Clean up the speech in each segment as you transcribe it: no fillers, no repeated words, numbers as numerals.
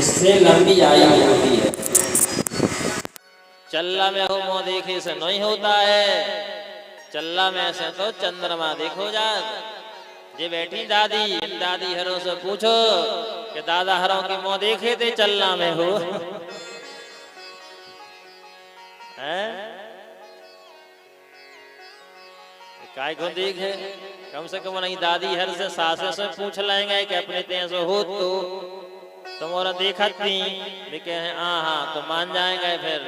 इससे लंबी आयु होती है। चल्ला में हो मुँह देखे से नहीं होता है, चल्ला में से तो चंद्रमा देखो जात। जे बैठी दादी, दादी हरों से पूछो कि दादा हरों की मुँह देखे थे चल्ला में हो काय को देखे, कम से कम नहीं दादी हर से सासे से पूछ लेंगे कि अपने तेज हो तो तुम्हारा देखा थी देखे हैं हाँ तो मान जाएंगे। फिर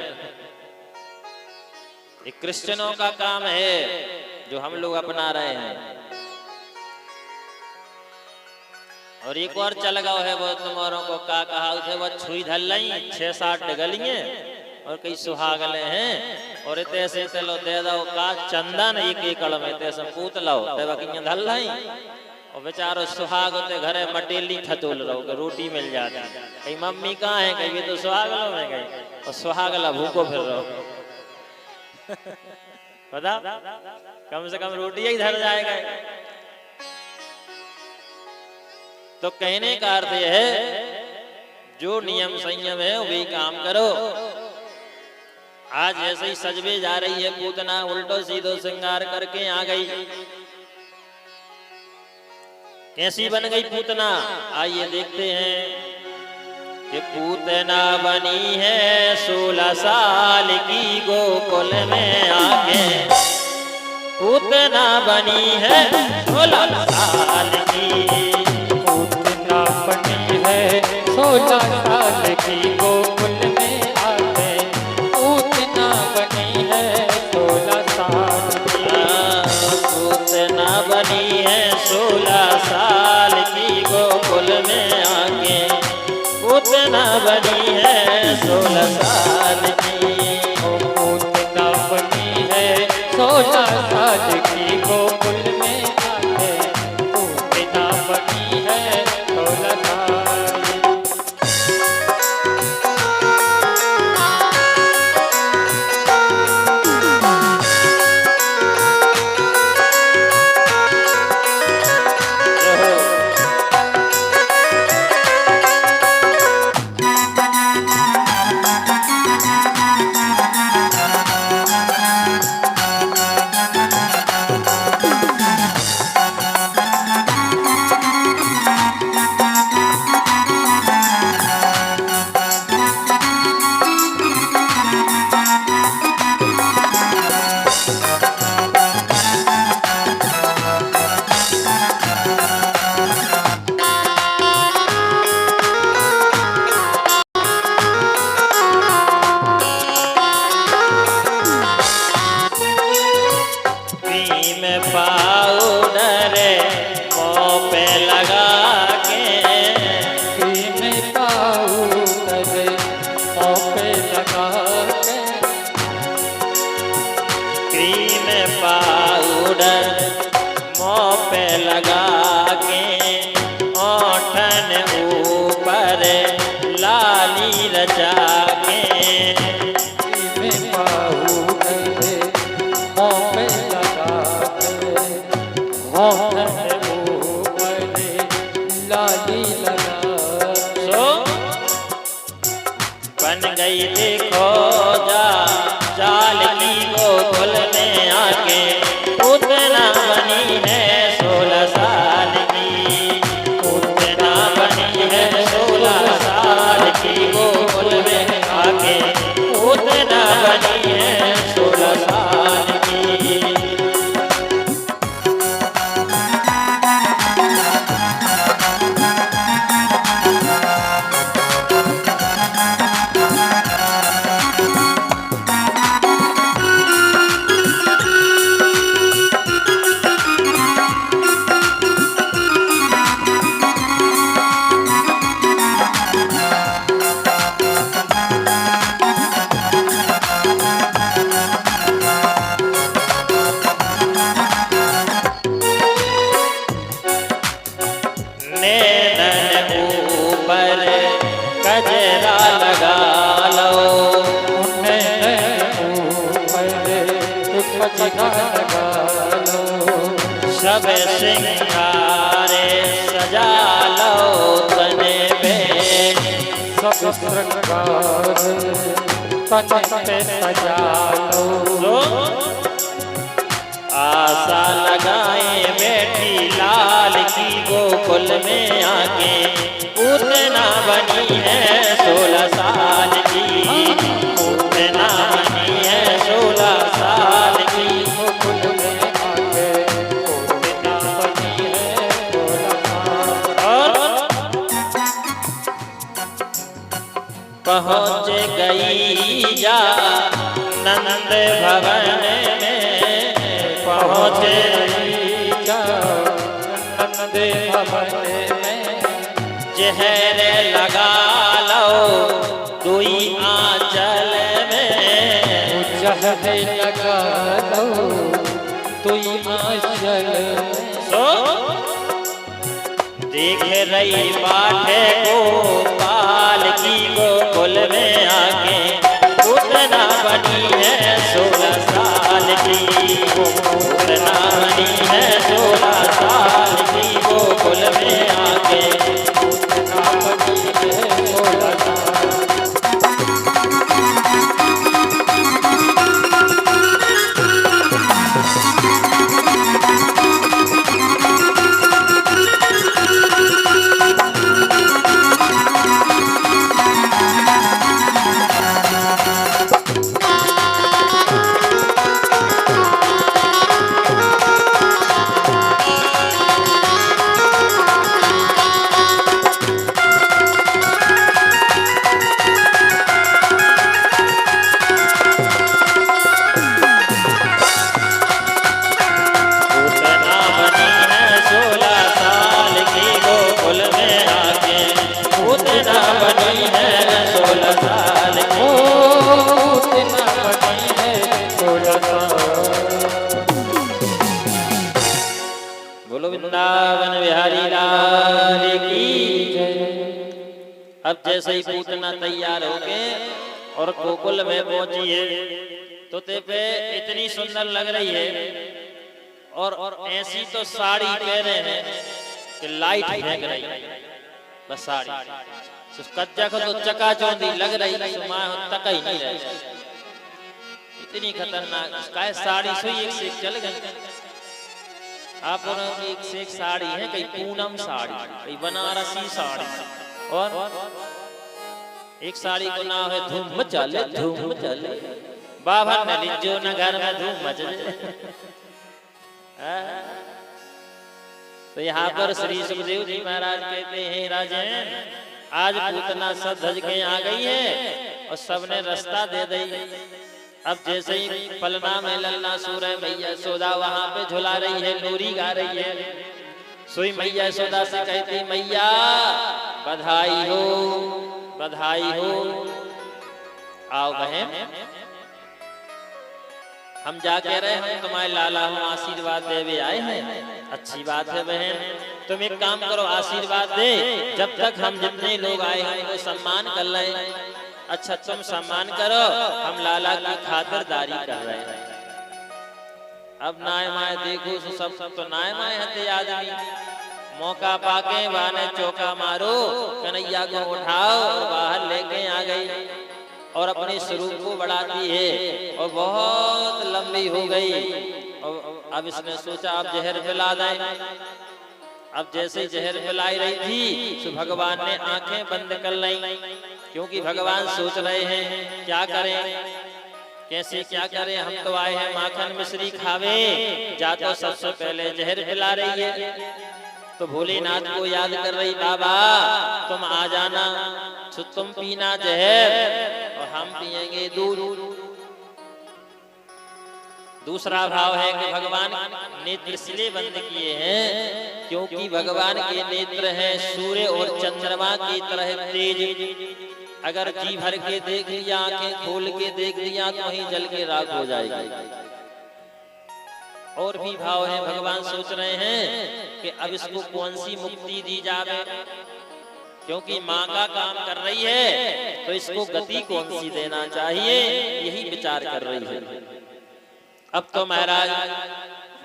ये क्रिश्चियनों का काम है जो हम लोग अपना रहे हैं। और एक और चल गया है वो तुम्हारों को का कहा उसे वो छुई धल ली 6-7 डगलिए और कई सुहागले हैं और इतने से चलो दे दो का चंदन 1 एकड़ में तैसे पूत लो ते धल ली और बेचारो सुहाग होते घरे मटेली ठतोल रहो कि रोटी मिल जाती। कहीं मम्मी कहाँ है, कहीं तो सुहागलों में गई और सुहागला भूखो फिर रहो पता कम से कम रोटी ही धर जाएगा। तो कहने का अर्थ यह है जो नियम संयम है वही काम करो। आज ऐसे ही सजवे जा रही है पूतना, उल्टो सीधो श्रृंगार करके आ गई। कैसी बन गई पूतना, आइए देखते हैं कि पूतना बनी है 16 साल की गोकुल में आके। पूतना बनी है 16 साल की, पूतना बनी है 16 साल की गोकुल में आके। पूतना बनी है 16 साल की, पूतना बनी है 16 साल की गोकुल में आके। पूतना बनी है 16 साल की, पूतना बनी है 16 साल की गोकुल में आके। पूतना बनी है 16 साल। पाउडर मुँह पे लगा के, क्रीम पाउडर मुँह पे लगा के। क्रीम पाउडर मुँह पे लगा के, ओठन ऊपर लाली रचा के। क्रीम पाउडर मुँह पे लगा के, ओठन ऊपर लाली लगा। सो बन गई देखो जाल की गोकुल में आके। पूतना बनी है 16 साल की, पूतना बनी है 16 साल की गोकुल में आके। पूतना बनी है 16 साल की। गजरा लगा लो, गजरा लगा लो, सब सिंगारे सजा लो तने पे, सब सब श्रृंगार तन पे सजा लो। आशा लगाए बैठी लाल की गोकुल में आके, पूतना बनी है 16 साल की, पूतना बनी है 16 साल की। गोकुल में आके पूतना बनी है 16 साल। पहुँच गई जा नंद भवन में, पहुँचे नंद भवन में। जहर लगा लो दुई आंचल में, जहर लगा लो दुई आंचल में। सो देख रही बाटे गोपाल की गोकुल में आके, पूतना बनी है 16 साल की, पूतना बनी है 16 साल की गोकुल में आके, पूतना बनी है 16 साल। बोलो वृंदावन बिहारी लाल की जय। अब जैसे ही पूतना तैयार हो गए और गोकुल में पहुंची है, तो ते पे इतनी सुंदर लग रही है, और ऐसी तो साड़ी पहने हैं कि लाइट फेंक रही है, बस साड़ी कच्चा को तो चकाचौंधी लग रही, तक ही नहीं रही, इतनी खतरनाक का साड़ी सुई एक से एक चल गई। आप एक से एक साड़ी है, कहीं पूनम साड़ी, कहीं बनारसी साड़ी, और एक साड़ी को नाम है धूम चले, धूम चले बाबा न लिजो न घर में धूम मचे। तो यहाँ पर श्री सुखदेव जी महाराज कहते हैं, राजन आज पूतना सब धज के आ गई है और सबने रास्ता दे दी। अब जैसे ही पलना में ललना सूर है, मैया यशोदा वहां पे झुला रही है, लोरी गा रही है। सोई मैया यशोदा से कहती, मैया बधाई हो, बधाई हो, आओ बहन, हम जा कह रहे हैं तुम्हारे लाला हम आशीर्वाद देवे आए हैं। अच्छी बात है बहन, तुम एक काम करो, आशीर्वाद दे, जब तक हम जितने लोग आए हैं उनको सम्मान कर रहे। अच्छा तुम सम्मान करो, हम लाला की खातिरदारी कर रहे हैं। अब नाय माय देखो सब तो नाय माय हते आदमी, मौका पाके बाने चौका मारो, कन्हैया को उठाओ और बाहर लेके आ गई और अपने स्वरूप को बढ़ाती है और बहुत लंबी हो गई। और अब इसने सोचा अब जहर पिला दें। अब जैसे जहर पिलाई रही थी तो भगवान ने आंखें बंद कर ली, क्योंकि भगवान सोच रहे हैं क्या करें, कैसे क्या करें, हम तो आए हैं माखन मिश्री खावे, जा तो सबसे पहले जहर पिला रही है। तो भोलेनाथ को याद कर रही, बाबा तुम आ जाना, तो तुम पीना जहर और हम पिएंगे दूध। दूसरा भाव है कि भगवान नेत्र इसलिए बंद किए हैं क्योंकि भगवान के नेत्र हैं सूर्य और चंद्रमा की तरह तेज। अगर जी भर के देख लिया, आंखें खोल के देख लिया तो वहीं जल के राख हो जाएगी। और भी भाव है, भगवान सोच रहे हैं कि अब इसको कौन सी मुक्ति दी जाए, क्योंकि माँ का काम कर रही है तो इसको गति कौन सी देना चाहिए, यही विचार कर रही है। अब तो महाराज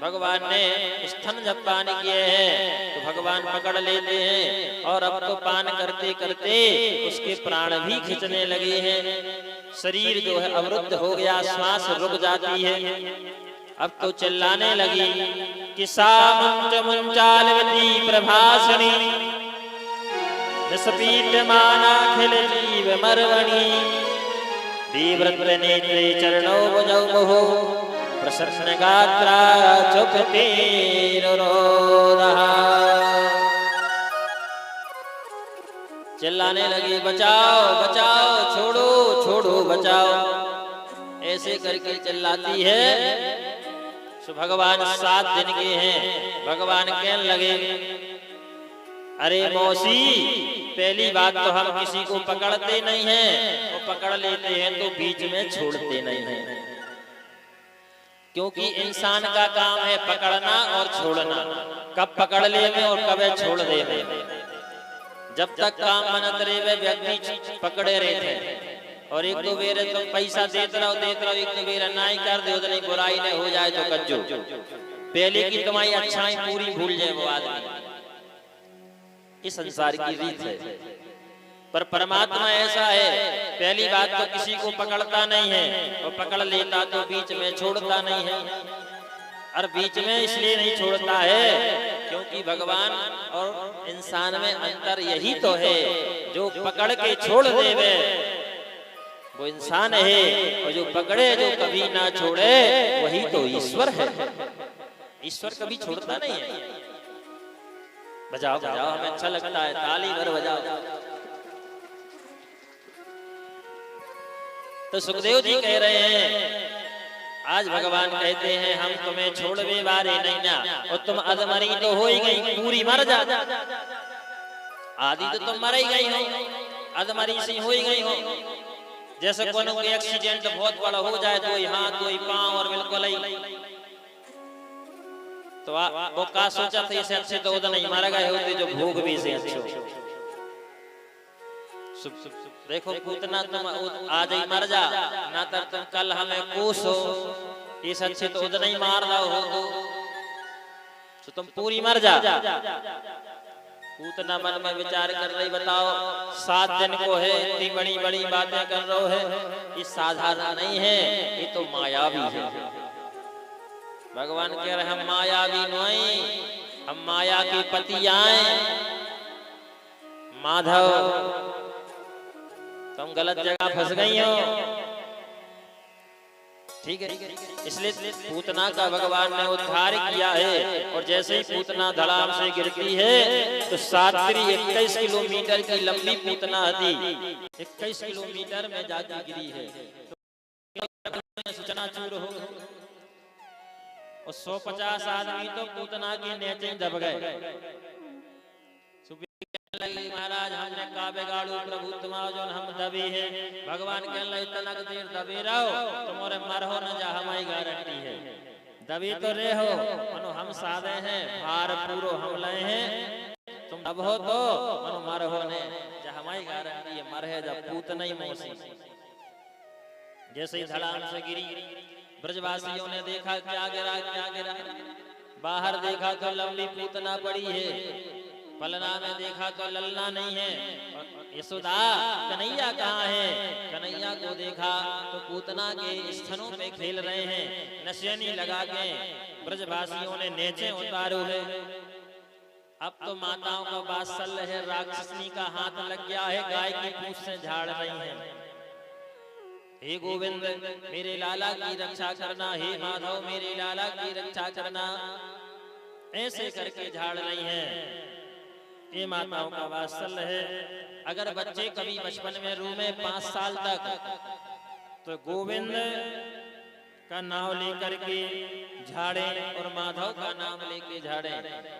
भगवान ने स्तन जब पान किए हैं तो भगवान पकड़ लेते हैं और अब तो पान करते करते उसके प्राण भी खिंचने लगे हैं। शरीर जो है अवरुद्ध हो गया, श्वास रुक जाती है। अब तो चिल्लाने लगी कि सा मुंच मुंचालवती प्रभासनी निस्पीड्यमानाखिल जीव मर्वणि दीव्रत्र नेत्रे चरणौ भुजौ मुहुः प्रसन्न गात्रा चुपतेरुरोदः। चिल्लाने लगी बचाओ बचाओ, छोड़ो छोड़ो बचाओ, ऐसे करके चिल्लाती है। तो भगवान 7 दिन के हैं। भगवान कहने लगे अरे मौसी, पहली बात तो हम किसी को पकड़ते नहीं हैं, और पकड़ लेते हैं तो बीच में छोड़ते नहीं हैं, क्योंकि इंसान का काम है पकड़ना और छोड़ना। कब पकड़ ले में और कब छोड़ दे में। जब तक काम बनत रहे व्यक्ति पकड़े रहते हैं, और एक दो बेर तुम पैसा देते रहो एक दो बेर ना ही कर दो, नहीं बुराई नहीं हो जाए तो कज्जो। पहले की तुम्हारी अच्छाई पूरी भूल जाए वो आदमी। इस संसार की रीत है, पर परमात्मा ऐसा है, पहली बात तो किसी को पकड़ता नहीं है, और पकड़ लेता तो बीच में छोड़ता नहीं है। और बीच में इसलिए नहीं छोड़ता है क्योंकि भगवान और इंसान में अंतर यही तो है, जो पकड़ के छोड़ देवे वो इंसान है, और जो पकड़े जो कभी ना छोड़े वही तो ईश्वर है। ईश्वर कभी छोड़ता नहीं है। बजाओ बजाओ, हमें अच्छा लगता है, ताली भर बजाओ। तो सुखदेव जी कह रहे हैं आज भगवान कहते हैं हम तुम्हें छोड़वे बारे नहीं ना, और तुम अधमरी तो हो ही गई, पूरी मर जा। आदि तो तुम मर ही गई हो, अधमरी से हो ही गई हो। जैसे कोनो कोई एक्सीडेंट बहुत बड़ा हो जाए, तो हाथ तो पांव और बिल्कुल ही, तो वो का सोचा था इसे अच्छे तो उधर नहीं मारा गए होते जो भोग भी से अच्छे। देखो पूतना तुम आज ही मर जा, ना तो तुम कल हमें कोस हो, इस अच्छे तो उधर नहीं मार रहा हो तो तुम पूरी मर जा। पूतना मन में विचार कर रही, बताओ 7 दिन को है, इतनी बड़ी बड़ी बातें कर रहे है, ये साधारण नहीं है, ये तो मायावी है। भगवान कह रहे हम मायावी नहीं, हम माया के पति आए। माधव तुम गलत जगह फंस गई हो, ठीक है। इसलिए पूतना का भगवान ने उद्धार किया है, और जैसे ही पूतना धड़ाम से गिरती है तो 21 किलोमीटर की लंबी पूतना थी, 21 किलोमीटर में जाकर गिरी है। तो सूचना चूर हो, और 150 आदमी तो पूतना के नीचे दब गए। महाराज हमने का बिगाड़ू प्रभु तुम्हारा जो हम दबे हैं। भगवान कहने लगे इतना देर दबे रहो, तुम्हारे मरहो न जा, हमारी गारंटी है। दबे तो रहे हो, मनो हम सादे हैं, भार पूरो हम लए हैं, तुम दब हो तो मनो मरहो ने जा, हमारी गारंटी है। मरहे जब पूत नहीं मौसी। जैसे ही धड़ाम से गिरी, ब्रजवासियों ने देखा क्या गिरा, बाहर देखा तो लंबी पूतना पड़ी है, पलना में देखा तो ललना नहीं है, यशोदा कन्हैया कहाँ है? कन्हैया को देखा तो पूतना के स्तनों पे खेल रहे हैं, नशेनी लगा के ब्रजवासियों ने नेचे उतारू है। अब तो माताओं का वात्सल्य है, राक्षसनी का हाथ लग गया है, गाय की पूंछ से झाड़ रही है। हे गोविंद मेरे लाला की रक्षा करना, हे माधव मेरे लाला की रक्षा करना, ऐसे करके झाड़ रही हैं। ये माताओं का वात्सल्य है। अगर बच्चे कभी बचपन में रूमे 5 साल तक, तो गोविंद का नाम लेकर के झाड़े और माधव का नाम लेके झाड़े,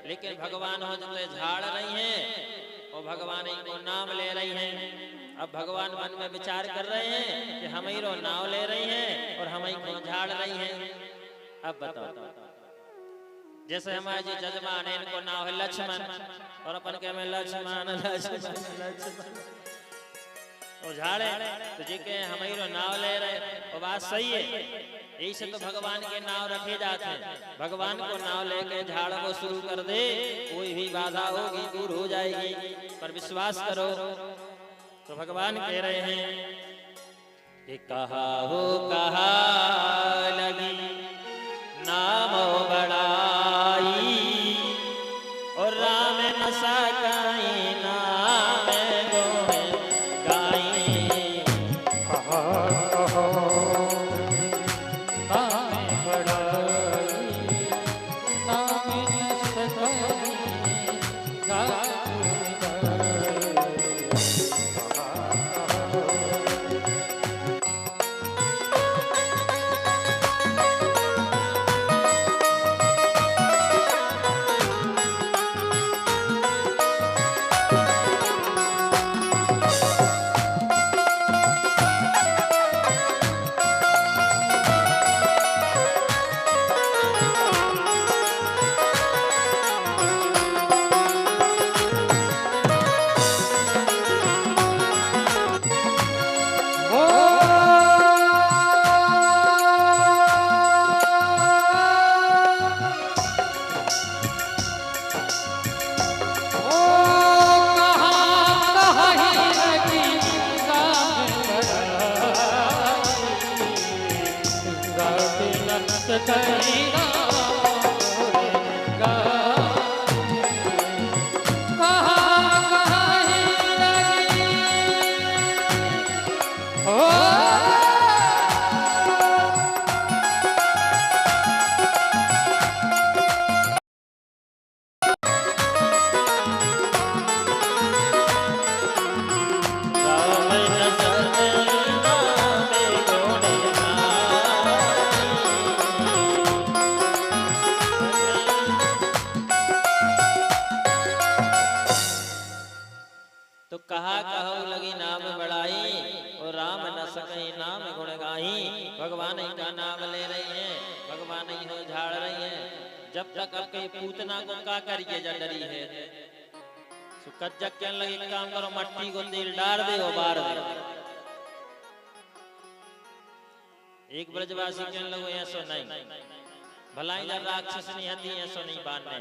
लेकिन भगवान हो जाते झाड़ रही हैं और भगवान इनको नाम ले रही हैं। अब भगवान मन में विचार कर रहे हैं कि हम ही रो नाम ले रही हैं और हम ही को झाड़ रही हैं। अब बताओ, जैसे हमारे जी जजमान है, इनको नाम है लक्ष्मण, और अपन के में लक्ष्मण लक्ष्मण लक्ष्मण, और झाड़े तो जे के हमारो नाव ले रहे वो बात सही है। यही से तो भगवान के नाव रखे जाते हैं। भगवान को नाव लेके झाड़ वो शुरू कर दे, कोई भी बाधा होगी दूर हो जाएगी, पर विश्वास करो। तो भगवान कह रहे हैं कि कहा हो कहा लगी नाम बड़ाई, और राम न सकाई नाम गुण गाई। कहा कहो नाम बड़ाई, नाम न सकाई गाई। तो कहा कहो लगी नाम बड़ाई, और राम न सके नाम गुण गाई। भगवान ही का नाम ले रही हैं, भगवान ही हो झाड़ रही हैं। जब तक अब कहीं पूतना को का करिए जा डरी है, कच्चा क्या लगे काम करो, मट्टी को तेल डाल दे और बार दे। एक ब्रजवासी कहने लगो ऐसो नहीं, भलाई जब राक्षस नहीं आती ऐसो नहीं बांधने,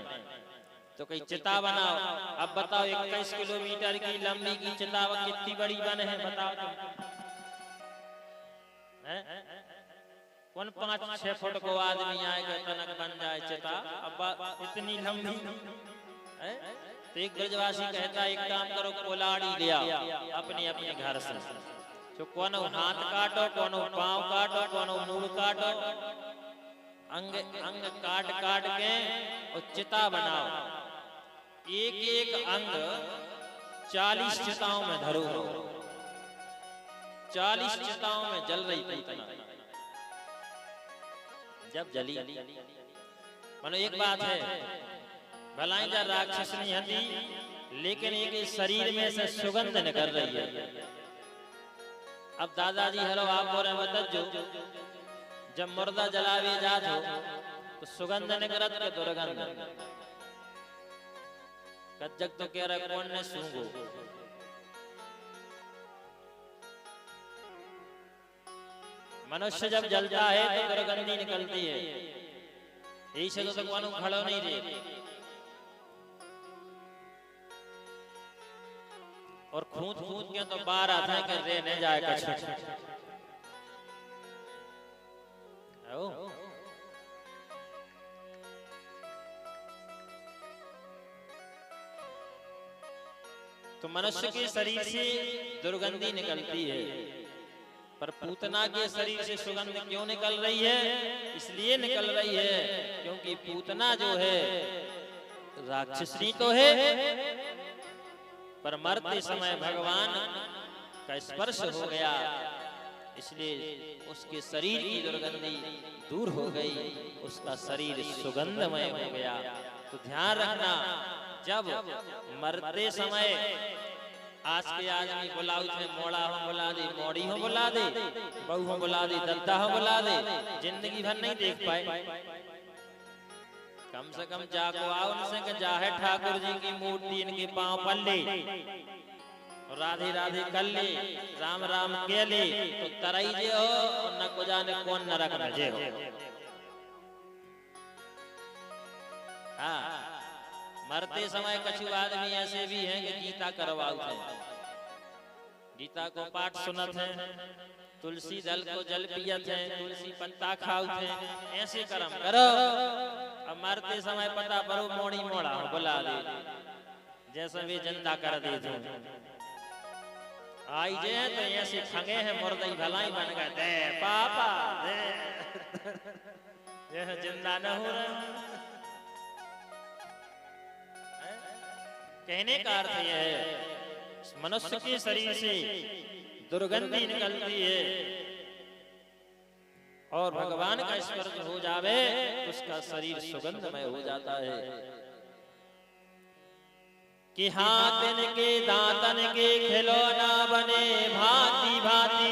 तो कहीं चिता बनाओ। अब बताओ 21 किलोमीटर की लंबी की चिता कितनी बड़ी बने है बताओ है? कौन 5-6 फुट को आदमी आएगा तनक बन जाए चिता, अब इतनी लंबी है? तो एक ब्रजवासी कहता है एक काम करो, कोलाड़ी ले आओ अपने अपने घर से, तो कोनो हाथ काटो, कोनो पांव काटो, कोनो मुंह काटो, अंग अंग काट काट के और चिता बनाओ। एक एक अंग 40 चिताओं में धरो, 40 चिताओं में जल रही पूतना। जब जली मानो एक बात है, भलाई जा राक्षस नहीं हती, लेकिन एक शरीर में से सुगंध निकल रही है। अब दादाजी हेलो आप बोले मत जो, जब मुर्दा जलावे जात हो तो सुगंध निकलत के दुर्गंध। कज्जक तो कह रहा कौन ने सूंघो, मनुष्य जब जलता है तो दुर्गंधी निकलती है। यही से तो कौन खड़ो नहीं रहे, और खूंद खूंद के तो बाहर आता है कि रे नहीं जाए कछ। तो मनुष्य के शरीर से दुर्गंधी निकलती है, पर पूतना के शरीर से सुगंध क्यों निकल रही है? इसलिए निकल रही है क्योंकि पूतना जो है राक्षसी तो है, पर मरते समय भगवान का स्पर्श हो गया, इसलिए उसके शरीर की दुर्गंधी दूर हो गई, उसका शरीर सुगंधमय हो गया। तो ध्यान रखना, जब मरते समय आज के आदमी बुलाऊ थे, मोड़ा हो बुला दे, मोड़ी हो बुला दे, बहू हो बुला दे, दद्दा हो बुला दे, जिंदगी भर नहीं देख पाए। कम से कम जाको आओ उनसे कि जाहे ठाकुर जी की मूर्ति इनके पांव पल्ले, और राधे राधे कर ली, राम राम के ली, तो तरई जे हो और न को जाने कौन नरक में जे हो। हाँ, मरते समय कछु आदमी ऐसे भी हैं कि गीता करवाऊ थे, गीता को पाठ सुनत हैं, तुलसी दल को जल पियत हैं, तुलसी पत्ता खाऊ थे, ऐसे कर्म करो। अब मरते समय पता परो मोड़ी मोड़ा हो बुला दे, जैसे भी जिंदा कर दे जो आई जे तो ऐसे खंगे हैं मुर्दई भलाई बन गए दे पापा दे यह जिंदा न हो रहे। कहने का अर्थ यह है मनुष्य के शरीर से दुर्गंधी निकलती है और भगवान का स्पर्श हो जावे तो उसका शरीर सुगंधमय हो जाता है। कि हाथन के दांतन के खिलौना बने भांति भांति,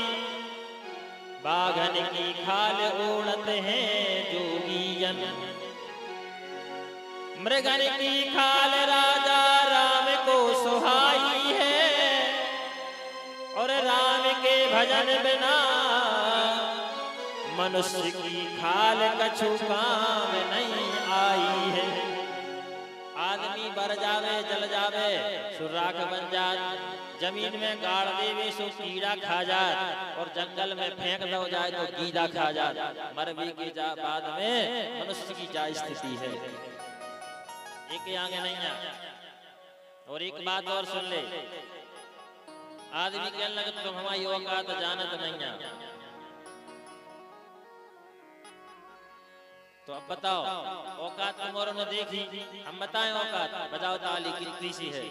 बाघन की खाल ओढ़त हैं जोगी जन, मृगन की खाल राजा राम को सुहाई है, और राम के भजन बिना मनुष्य की खाल कछु काम नहीं आई है। आदमी बर जावे जल जावे सुराख बन जाए, जमीन में गाड़ देवे सो कीड़ा खा जाए, और जंगल में फेंक दो जाए तो गीदा खा जाए। मर भी के बाद में मनुष्य की क्या स्थिति है, एक आगे नहीं है। और एक बात और सुन ले, आदमी कहने लगे तुम हमारी औकात जानत नहीं है, तो अब बताओ औकात तुम और ने देखी, हम बताएं औकात, बजाओ ताली कितनी सी है।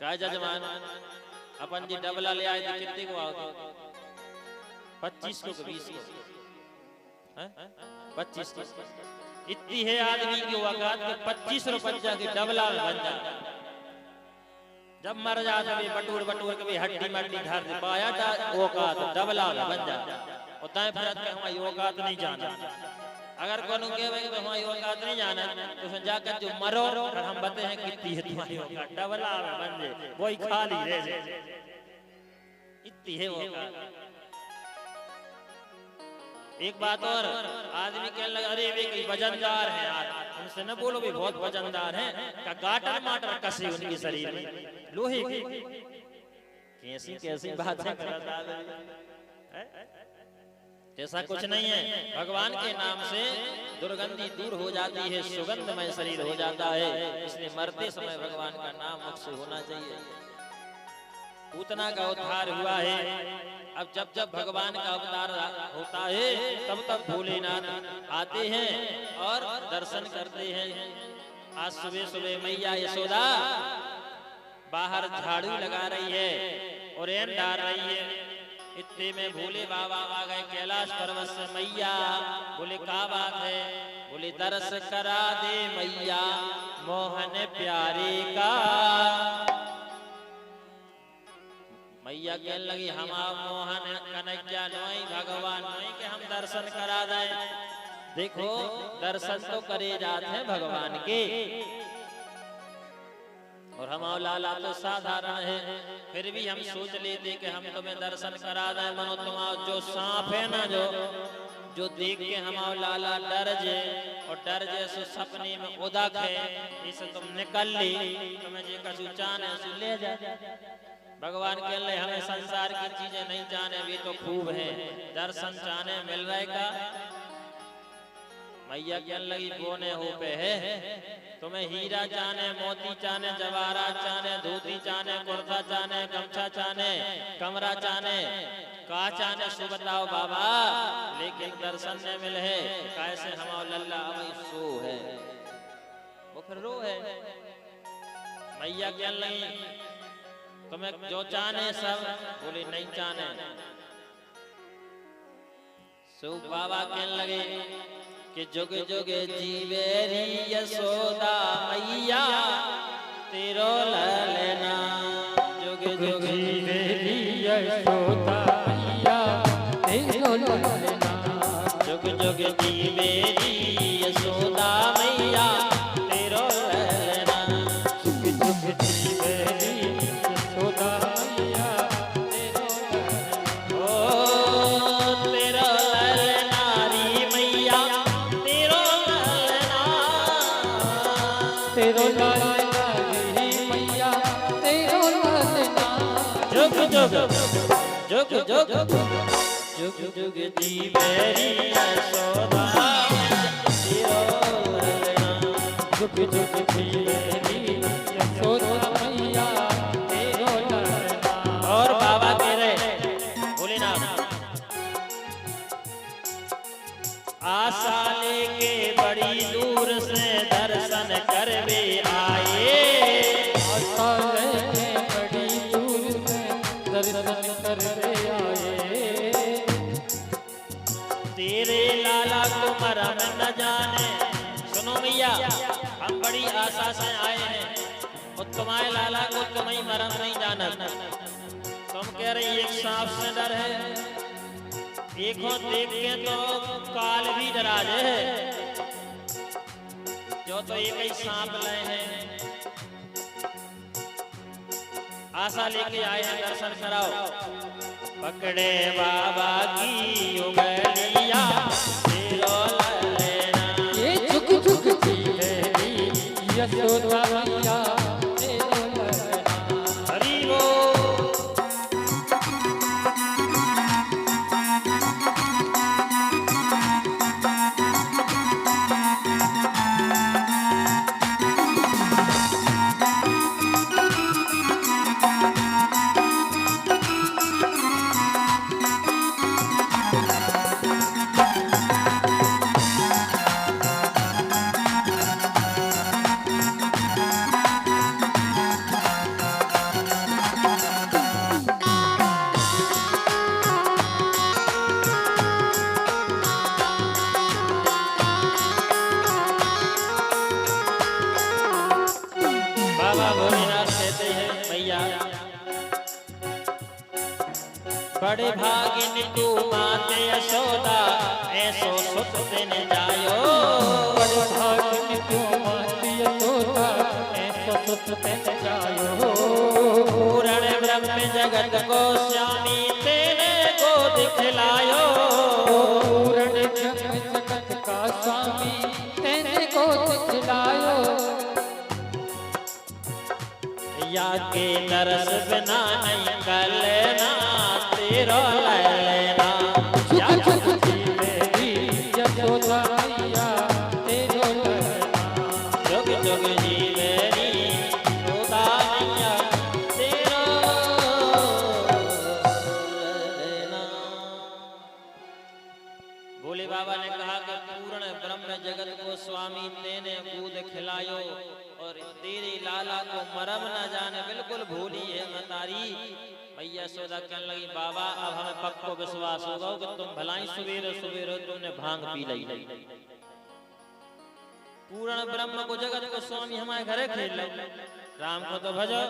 काय जजमान अपन जी डबला ले आए थे, कितने को आओ 25 को 20 को 25 को, इतनी है आदमी की औकात के 25 रुपया की डबला बन जाए। जब मर जाते बटूर बटूर के हड्डी मड्डी धर दे पाया औकात डबला बन जाए। होता है फिर हमारी औकात नहीं जाना, अगर कोनो कहे कि हमारी औकात नहीं जाना तो फिर जाकर जो मरो और हम बताते हैं कितनी है तुम्हारी औकात, डबला बन जाए वही खाली रह जाए, इतनी है औकात। एक बात और, आदमी कहने लगा अरे वे कई वजनदार हैं यार, उनसे न बोलो भी बहुत वजनदार हैं, का गाटर माटर कसे उनके शरीर में लोहे के, कैसी कैसी बात है। ऐसा कुछ नहीं है, भगवान के नाम से दुर्गंधी दूर हो जाती है, सुगंधमय शरीर हो जाता है। इसलिए मरते समय भगवान का नाम मुख से होना चाहिए। पूतना का उद्धार हुआ है, अब जब जब भगवान का अवतार होता है तब तब भोलेनाथ आते हैं और दर्शन करते हैं। आज सुबह सुबह मैया यशोदा बाहर झाड़ू लगा रही है और एन डाल रही है, इतने में भोले बाबा आ गए कैलाश पर्वत से। मैया बोले क्या बात है, बोले दर्श करा दे मैया मोहन प्यारे का। मैया कहने लगी हम मोहन कन्हैया नोई भगवान नोई के हम दर्शन करा दें। देखो दर्शन तो करे जाते हैं भगवान के, और हम लाला तो साधारण है, फिर भी हम सोच लेते कि हम तुम्हें दर्शन करा दें। मनो तुम जो सांप है ना जो देख के हम लाला डर जे, और डर जैसे सपने में उदक है, इसे तुम निकल ली, तुम्हें जे कछु चाने सो ले जा। भगवान के लिए हमें संसार की चीजें नहीं जाने, वे तो खूब है, दर्शन चाने मिल रहे का। मैया कहने लगी बोने हो पे है, तुम्हें हीरा चाने मोती चाने जवाहरात चाने धोती चाने कुर्ता चाने गमछा चाने कमरा चाने का चाने सो बताओ बाबा, लेकिन दर्शन ने मिले है कैसे हम लल्ला अब सो है, वो फिर रो है। मैया कहने लगी तुम्हें जो चाने सब, बोले नहीं चाने। सो बाबा कहने लगे कि जुग जुग जीवेरी यशोदा मैया तेरो ललना। जुग जुग जीवेरी यशोदा मैया तेरो ललना। जुग जुग जीवेरी यशोदा मैया तेरो ललना। जुग जुग जुग जुग जुग जुग जुग जीवेरी यशोदा तेरो ललना जुग जुग जीवेरी यशोदा मैया तेरो ललना। और बाबा कह रहे बोले ना आशा लेके बड़ी दूर से दर्शन करवे आए आशा लेके बड़ी दूर से दर्शन करवे आए। तेरे लाला को मरम न जाने सुनो मैया हम बड़ी आशा से आए हैं और तुम्हारे लाला को तुम्हें मरम नहीं जाना तुम कह रही एक सांप से डर है एक हो देख के तो काल भी डरा है जो तो एक ही सांप लाए हैं आशा लेके आए हैं दर्शन कराओ पकड़े बाबा की उंगलिया तेरो ललना ये जुग जुग जीवेरी यशोदा मैया तेरो ललना। हरि बोल बाबा भोलेनाथ कहते हैं मैया बड़े भागिन तू माते यशोदा ऐसो सुत दिन जायो बड़े भागिन तू माती यशोदा ऐसो सुत दिन जायो। पूर्ण ब्रह्म जगत को स्वामी तेने को दिखलायो पूर्ण ब्रह्म जगत का स्वामी तेने को दिखलायो। या के तरस बिना नहीं कलना तेरो ललना या जुग जुग जीवेरी यशोदा मैया तेरो ललना। जुग जुग जीवेरी यशोदा मैया तेरो ललना। भोले बाबा ने कहा कि पूर्ण ब्रह्म जगत को स्वामी तेने दूध खिलायो और तेरे लाला को मरम न जाने बिल्कुल भूली है मतारी मैया यशोदा कहने लगी बाबा अब हमें पक्को विश्वास होगा कि तुम भलाई सवेरे सवेरे तुमने भांग पी ली पूर्ण ब्रह्म को जगत को स्वामी हमारे घरे खेल लो राम को तो भजो